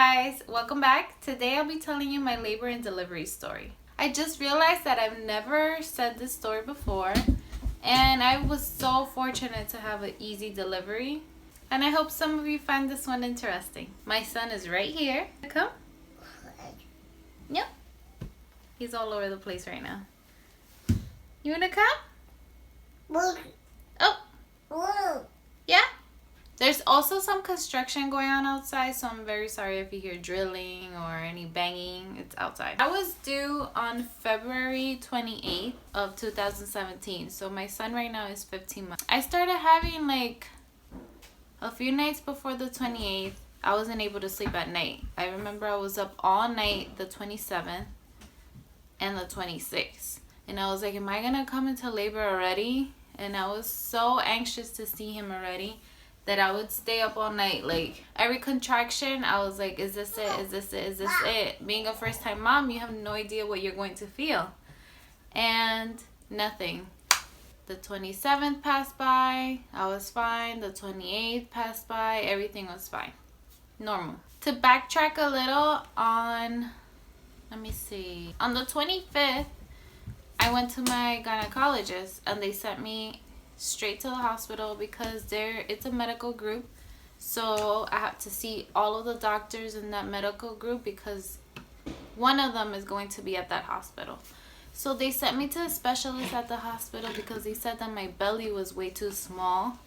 guys, welcome back. Today I'll be telling you my labor and delivery story. I just realized that I've never said this story before, and I was so fortunate to have an easy delivery, and I hope some of you find this one interesting. My son is right here. Come. Yep. He's all over the place right now. You wanna come? Oh. Yeah? There's also some construction going on outside, so I'm very sorry if you hear drilling or any banging. It's outside. I was due on February 28th of 2017, so my son right now is 15 months. I started having like a few nights before the 28th. I wasn't able to sleep at night. I remember I was up all night the 27th and the 26th. And I was like, am I gonna come into labor already? And I was so anxious to see him already that I would stay up all night. Like every contraction, I was like, is this it? Is this it? Is this it? Being a first time mom, you have no idea what you're going to feel. And nothing. The 27th passed by, I was fine. The 28th passed by, everything was fine. Normal. To backtrack a little on, let me see. On the 25th, I went to my gynecologist and they sent me straight to the hospital because it's a medical group, so I have to see all of the doctors in that medical group because one of them is going to be at that hospital. So they sent me to a specialist at the hospital because they said that my belly was way too small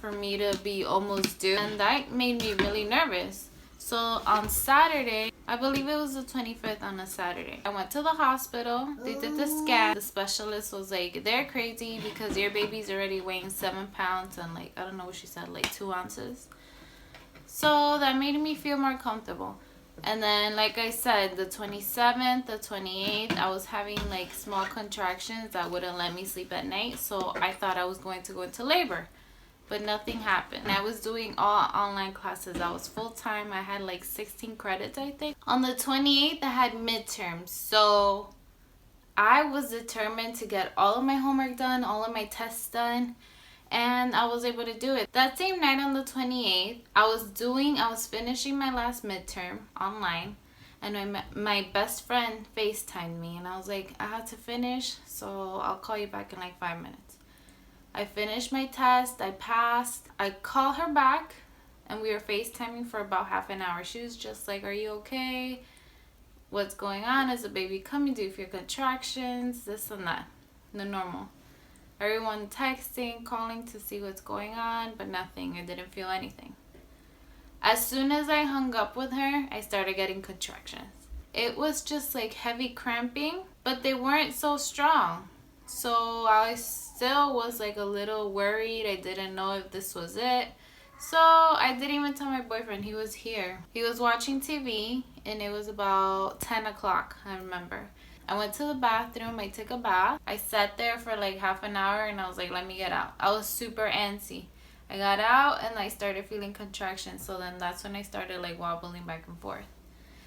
for me to be almost due, and that made me really nervous. So on Saturday, I believe it was the 25th on a Saturday, I went to the hospital. They did the scan. The specialist was like, they're crazy because your baby's already weighing 7 pounds and like, I don't know what she said, like 2 ounces. So that made me feel more comfortable. And then, like I said, the 27th, the 28th, I was having like small contractions that wouldn't let me sleep at night. So I thought I was going to go into labor. But nothing happened. I was doing all online classes. I was full-time. I had like 16 credits, I think. On the 28th, I had midterms. So I was determined to get all of my homework done, all of my tests done, and I was able to do it. That same night on the 28th, I was finishing my last midterm online, and my best friend FaceTimed me, and I was like, I have to finish, so I'll call you back in like 5 minutes. I finished my test, I passed. I called her back and we were FaceTiming for about half an hour. She was just like, are you okay? What's going on? Is the baby coming? Do you feel contractions? This and that. The normal. Everyone texting, calling to see what's going on, but nothing. I didn't feel anything. As soon as I hung up with her, I started getting contractions. It was just like heavy cramping, but they weren't so strong. So I still was like a little worried. I didn't know if this was it. So I didn't even tell my boyfriend. He was here. He was watching TV and it was about 10 o'clock, I remember. I went to the bathroom. I took a bath. I sat there for like half an hour and I was like, let me get out. I was super antsy. I got out and I started feeling contractions. So then that's when I started like wobbling back and forth.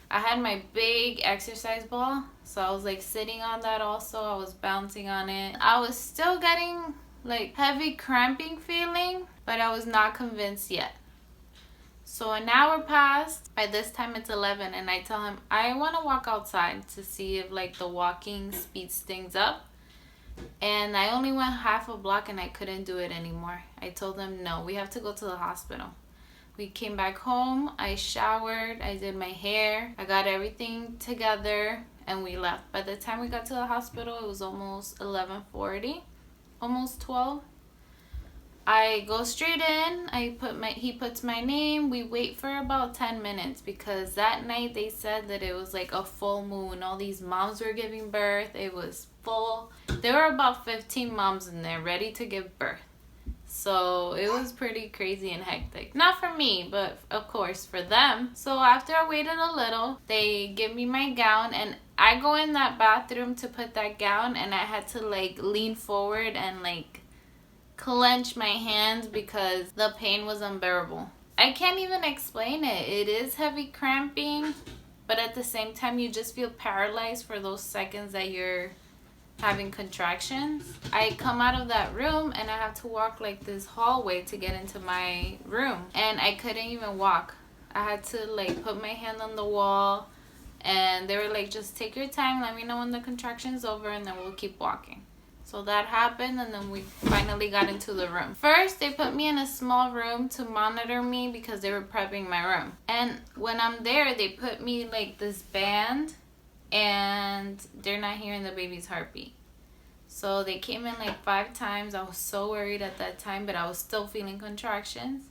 I had my big exercise ball, so I was like sitting on that also. I was bouncing on it. I was still getting like heavy cramping feeling, but I was not convinced yet. So an hour passed. By this time it's 11 and I tell him I want to walk outside to see if like the walking speeds things up. And I only went half a block and I couldn't do it anymore. I told him no, we have to go to the hospital. We came back home, I showered, I did my hair, I got everything together, and we left. By the time we got to the hospital, it was almost 11:40, almost 12. I go straight in, he puts my name, we wait for about 10 minutes because that night they said that it was like a full moon. All these moms were giving birth, it was full. There were about 15 moms in there ready to give birth. So it was pretty crazy and hectic. Not for me, but of course for them. So after I waited a little, they give me my gown and I go in that bathroom to put that gown and I had to like lean forward and like clench my hands because the pain was unbearable. I can't even explain it. It is heavy cramping, but at the same time you just feel paralyzed for those seconds that you're having contractions. I come out of that room and I have to walk like this hallway to get into my room, and I couldn't even walk I had to like put my hand on the wall, and they were like, just take your time, let me know when the contraction's over, and then we'll keep walking. So that happened, and then we finally got into the room. First, they put me in a small room to monitor me because they were prepping my room. And when I'm there, they put me like this band, and they're not hearing the baby's heartbeat. So they came in like 5 times. I was so worried at that time, but I was still feeling contractions.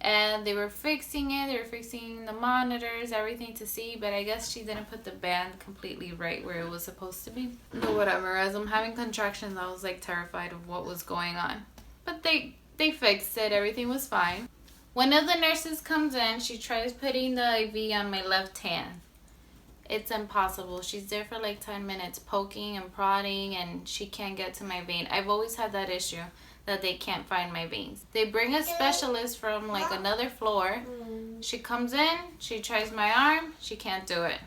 And they were fixing it. They were fixing the monitors, everything to see. But I guess she didn't put the band completely right where it was supposed to be. But whatever. As I'm having contractions, I was like terrified of what was going on. But they fixed it. Everything was fine. One of the nurses comes in. She tries putting the IV on my left hand. It's impossible. She's there for like 10 minutes poking and prodding, and she can't get to my vein. I've always had that issue, that they can't find my veins. They bring a specialist from like another floor. She comes in, she tries my arm, she can't do it.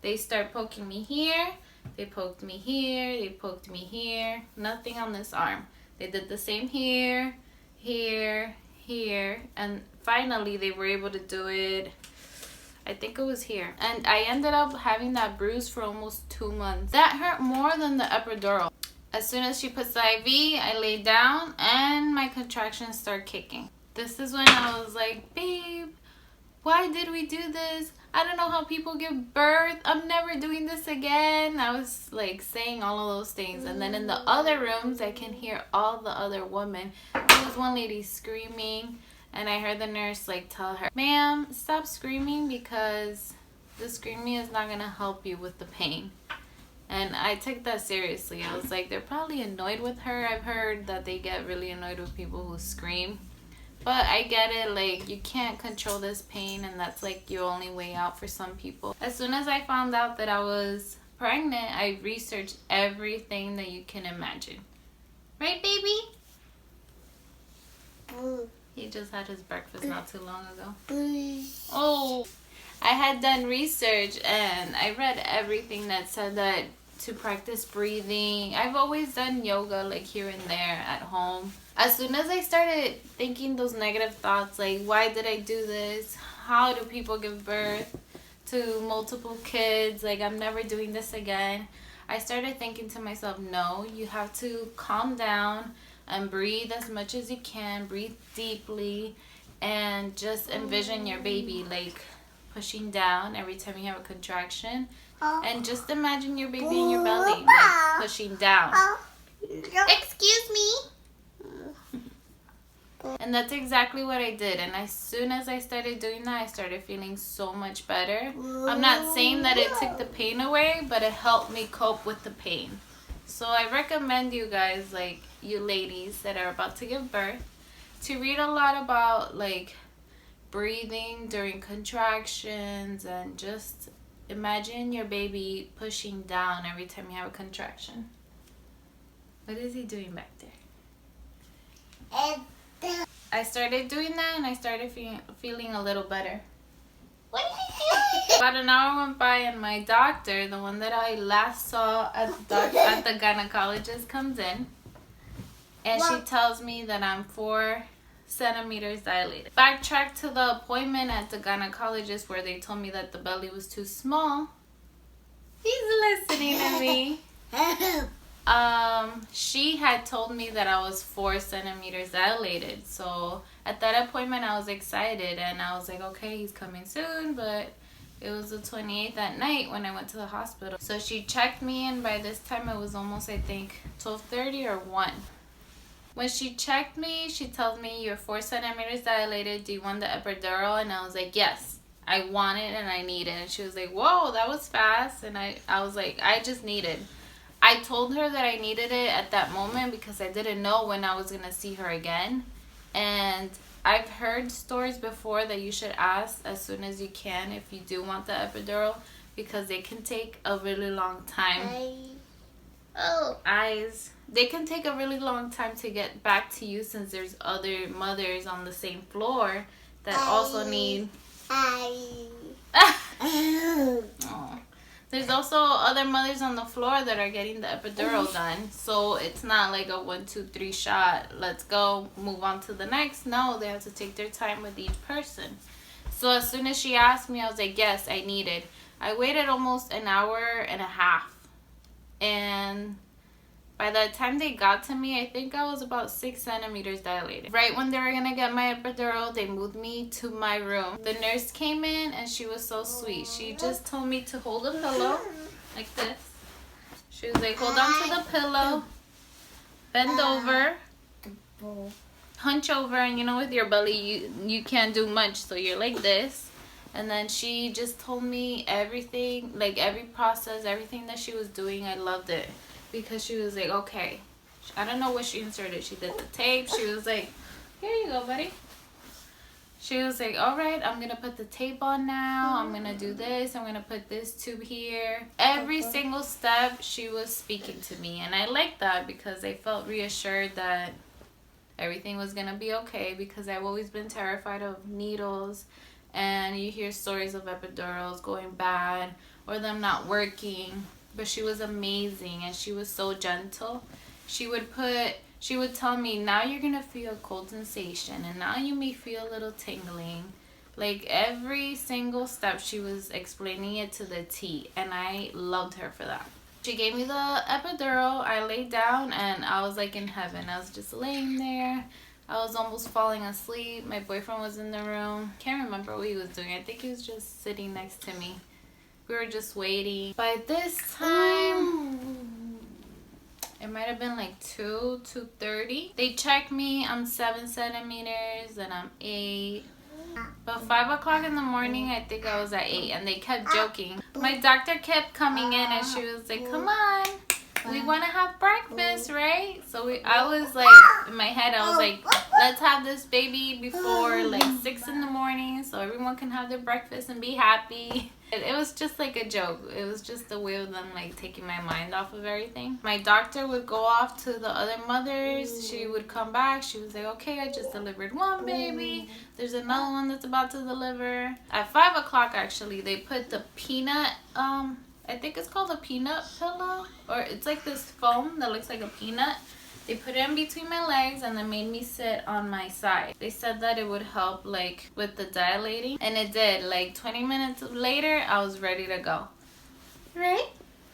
They start poking me here, they poked me here, they poked me here. Nothing on this arm. They did the same here, here, here, and finally they were able to do it. I think it was here. And I ended up having that bruise for almost 2 months. That hurt more than the epidural. As soon as she puts the IV, I lay down and my contractions start kicking. This is when I was like, babe, why did we do this? I don't know how people give birth. I'm never doing this again. I was like saying all of those things. And then in the other rooms, I can hear all the other women. There was one lady screaming, and I heard the nurse like tell her, ma'am, stop screaming because the screaming is not going to help you with the pain. And I took that seriously. I was like, they're probably annoyed with her. I've heard that they get really annoyed with people who scream. But I get it, like, you can't control this pain, and that's like your only way out for some people. As soon as I found out that I was pregnant, I researched everything that you can imagine. Right, baby? He just had his breakfast not too long ago. Oh, I had done research, and I read everything that said that to practice breathing. I've always done yoga like here and there at home. As soon as I started thinking those negative thoughts, like, why did I do this? How do people give birth to multiple kids? Like, I'm never doing this again. I started thinking to myself, no, you have to calm down and breathe as much as you can. Breathe deeply and just envision your baby like pushing down every time you have a contraction. And just imagine your baby in your belly, like pushing down. Excuse me. And that's exactly what I did. And as soon as I started doing that, I started feeling so much better. I'm not saying that it took the pain away, but it helped me cope with the pain. So I recommend you guys, like you ladies that are about to give birth, to read a lot about like breathing during contractions, and just imagine your baby pushing down every time you have a contraction. What is he doing back there? I started doing that, and I started feeling a little better. What is he doing? About an hour went by, and my doctor, the one that I last saw at the gynecologist, comes in, and she tells me that I'm 4 centimeters dilated. Backtrack to the appointment at the gynecologist where they told me that the belly was too small. He's listening to me. She had told me that I was 4 centimeters dilated. So at that appointment, I was excited, and I was like, okay, he's coming soon. But it was the 28th at night when I went to the hospital. So she checked me, and by this time it was almost, I think, 12:30 or 1. When she checked me, she tells me, you're 4 centimeters dilated. Do you want the epidural? And I was like, yes, I want it and I need it. And she was like, whoa, that was fast. And I was like, I just need it. I told her that I needed it at that moment because I didn't know when I was going to see her again. And I've heard stories before that you should ask as soon as you can if you do want the epidural, because they can take a really long time. They can take a really long time to get back to you, since there's other mothers on the same floor that also need... There's also other mothers on the floor that are getting the epidural done. So it's not like a 1, 2, 3 shot, let's go, move on to the next. No, they have to take their time with each person. So as soon as she asked me, I was like, yes, I need it. I waited almost an hour and a half. And by the time they got to me, I think I was about 6 centimeters dilated. Right when they were gonna get my epidural, they moved me to my room. The nurse came in and she was so sweet. She just told me to hold a pillow like this. She was like, hold on to the pillow, bend over, hunch over, and you know, with your belly, you can't do much, so you're like this. And then she just told me everything, like every process, everything that she was doing. I loved it. Because she was like, okay, I don't know what she inserted. She did the tape. She was like, here you go, buddy. She was like, all right, I'm going to put the tape on now. I'm going to do this. I'm going to put this tube here. Every single step, she was speaking to me. And I liked that because I felt reassured that everything was going to be okay, because I've always been terrified of needles. And you hear stories of epidurals going bad or them not working. But she was amazing, and she was so gentle. She would tell me, now you're going to feel a cold sensation, and now you may feel a little tingling. Like every single step, she was explaining it to the T, and I loved her for that. She gave me the epidural. I laid down, and I was like in heaven. I was just laying there. I was almost falling asleep. My boyfriend was in the room. Can't remember what he was doing. I think he was just sitting next to me. We were just waiting. By this time, it might have been like 2:30. They checked me. I'm 7 centimeters and I'm 8. But 5 o'clock in the morning, I think I was at 8, and they kept joking. My doctor kept coming in and she was like, come on, we want to have breakfast, right? So I was like, in my head, I was like, let's have this baby before like 6 in the morning so everyone can have their breakfast and be happy. It was just like a joke. It was just a way of them like taking my mind off of everything. My doctor would go off to the other mothers. She would come back. She was like, okay, I just delivered one baby. There's another one that's about to deliver. At 5 o'clock, actually, they put the peanut, I think it's called a peanut pillow. Or it's like this foam that looks like a peanut. They put it in between my legs and then made me sit on my side. They said that it would help like with the dilating, and it did. Like 20 minutes later, I was ready to go. Right?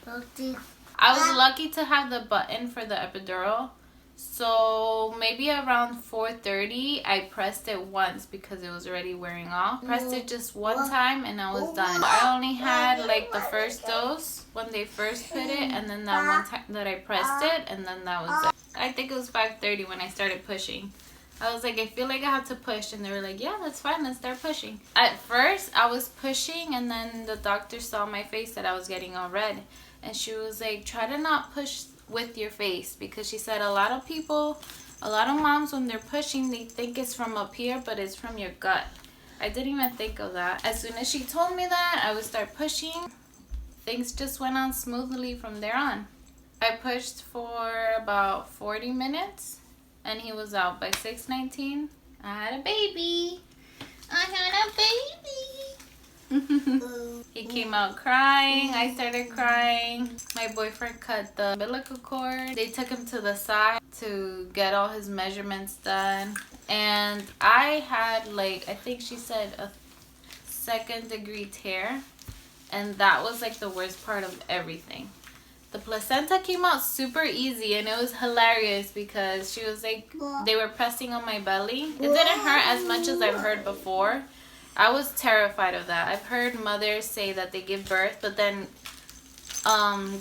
I was lucky to have the button for the epidural. So maybe around 4:30, I pressed it once because it was already wearing off. Pressed it just one time and I was done. I only had like the first dose when they first put it, and then that one time that I pressed it, and then that was it. I think it was 5:30 when I started pushing. I was like, I feel like I had to push, and they were like, yeah, that's fine, let's start pushing. At first, I was pushing, and then the doctor saw my face that I was getting all red, and she was like, try to not push with your face, because she said a lot of people, a lot of moms, when they're pushing, they think it's from up here, but it's from your gut. I didn't even think of that. As soon as she told me that, I would start pushing. Things just went on smoothly from there on. I pushed for about 40 minutes, and he was out. By 6:19, I had a baby. I had a baby. He came out crying. I started crying. My boyfriend cut the umbilical cord. They took him to the side to get all his measurements done. And I had, like, I think she said a 2nd-degree tear. And that was like the worst part of everything. The placenta came out super easy, and it was hilarious because she was like, they were pressing on my belly. It didn't hurt as much as I've heard before. I was terrified of that. I've heard mothers say that they give birth, but then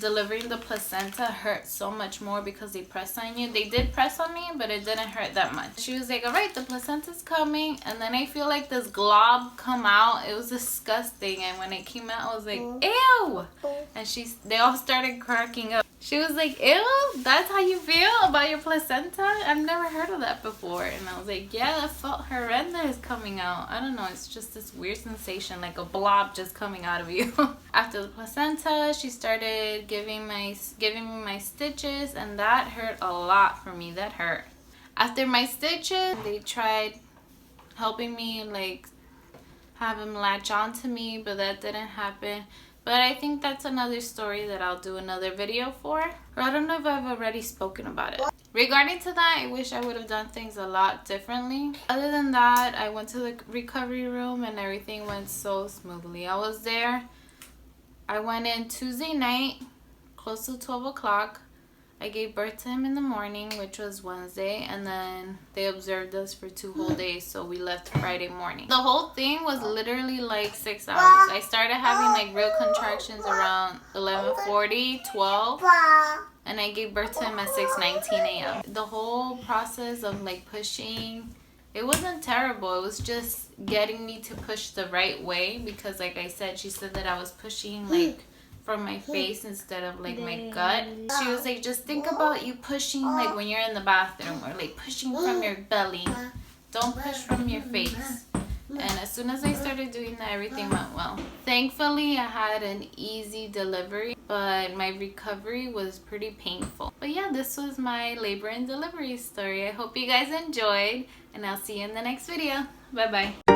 delivering the placenta hurt so much more because they press on you. They did press on me, but it didn't hurt that much. She was like, all right, the placenta's coming. And then I feel like this glob come out. It was disgusting. And when it came out, I was like, ew. And they all started cracking up. She was like, ew, that's how you feel about your placenta? I've never heard of that before. And I was like, yeah, that felt horrendous coming out. I don't know, it's just this weird sensation, like a blob just coming out of you. After the placenta, she started giving me my stitches, and that hurt a lot for me. That hurt. After my stitches, they tried helping me, like, have him latch on to me, but that didn't happen. But I think that's another story that I'll do another video for. Or I don't know if I've already spoken about it. Regarding to that, I wish I would have done things a lot differently. Other than that, I went to the recovery room and everything went so smoothly. I was there. I went in Tuesday night, close to 12 o'clock. I gave birth to him in the morning, which was Wednesday, and then they observed us for 2 whole days, so we left Friday morning. The whole thing was literally like 6 hours. I started having like real contractions around 11:40, 12, and I gave birth to him at 6:19 a.m. The whole process of like pushing, it wasn't terrible. It was just getting me to push the right way, because like I said, she said that I was pushing like from my face instead of like my gut. She was like, just think about you pushing like when you're in the bathroom, or like pushing from your belly. Don't push from your face. And as soon as I started doing that, everything went well. Thankfully, I had an easy delivery, but my recovery was pretty painful. But yeah, this was my labor and delivery story. I hope you guys enjoyed, and I'll see you in the next video. Bye bye.